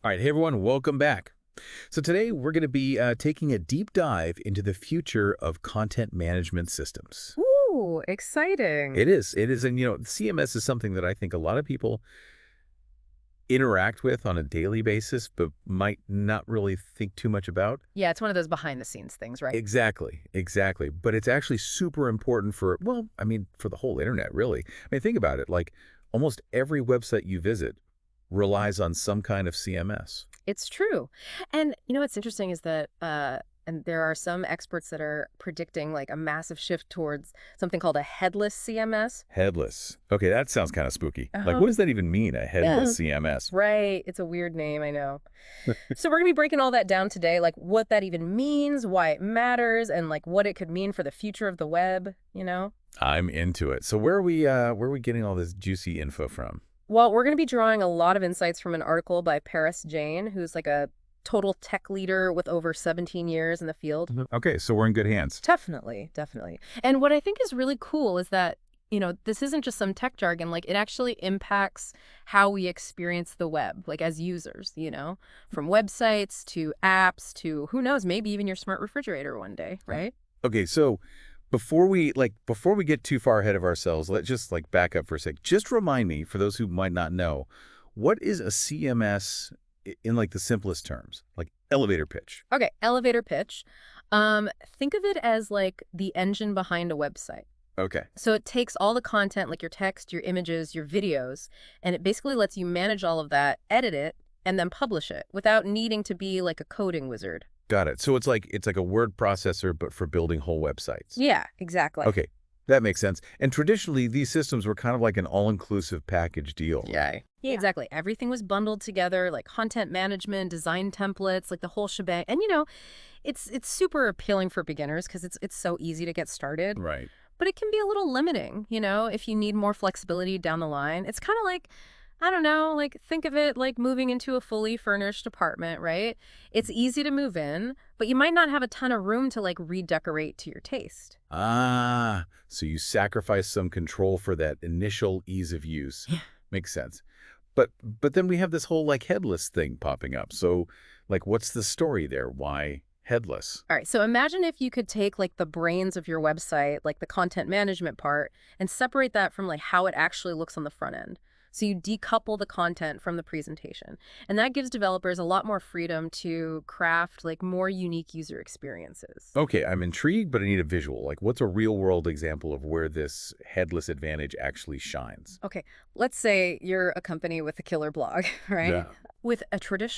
All right, hey everyone, welcome back. So today we're going to be taking a deep dive into the future of content management systems. Ooh, exciting. It is, and CMS is something that I think a lot of people interact with on a daily basis, but might not really think too much about. Yeah, it's one of those behind the scenes things, right? Exactly, exactly. But it's actually super important for, well, I mean, for the whole internet, really. I mean, think about it. Like almost every website you visit relies on some kind of CMS. It's true. And what's interesting is that and there are some experts that are predicting like a massive shift towards something called a headless CMS. Headless. Okay, that sounds kind of spooky. Like, Uh-huh. what does that even mean, a headless Yeah. CMS? Right. It's a weird name, I know. So we're going to be breaking all that down today, like what that even means, why it matters, and like what it could mean for the future of the web. I'm into it. So where are we getting all this juicy info from? Well, we're going to be drawing a lot of insights from an article by Paris Jane, who's like a total tech leader with over 17 years in the field. Okay, so we're in good hands. Definitely, definitely. And what I think is really cool is that, this isn't just some tech jargon, like it actually impacts how we experience the web, like as users, from websites to apps to who knows, maybe even your smart refrigerator one day, Uh, right? Okay, so before we get too far ahead of ourselves, let's just like back up for a sec. Just remind me, for those who might not know, what is a CMS in like the simplest terms, like elevator pitch? Okay, elevator pitch. Think of it as like the engine behind a website. Okay. So it takes all the content, like your text, your images, your videos, and it basically lets you manage all of that, edit it, and then publish it without needing to be like a coding wizard. Got it. So it's like a word processor, but for building whole websites. Yeah, exactly. Okay, that makes sense. And traditionally, these systems were kind of like an all-inclusive package deal, right? Yeah, exactly. Everything was bundled together, like content management, design templates, like the whole shebang. And it's super appealing for beginners because it's so easy to get started. Right. But it can be a little limiting, if you need more flexibility down the line. It's kind of like, I don't know, like think of it like moving into a fully furnished apartment, right? It's easy to move in, but you might not have a ton of room to like redecorate to your taste. Ah, so you sacrifice some control for that initial ease of use. Yeah. Makes sense. But then we have this whole like headless thing popping up. So like what's the story there? Why headless? All right, so imagine if you could take like the brains of your website, like the content management part, and separate that from like how it actually looks on the front end. So you decouple the content from the presentation. And that gives developers a lot more freedom to craft like more unique user experiences. Okay, I'm intrigued, but I need a visual. Like what's a real world example of where this headless advantage actually shines? Okay, let's say you're a company with a killer blog, right? Yeah. With a traditional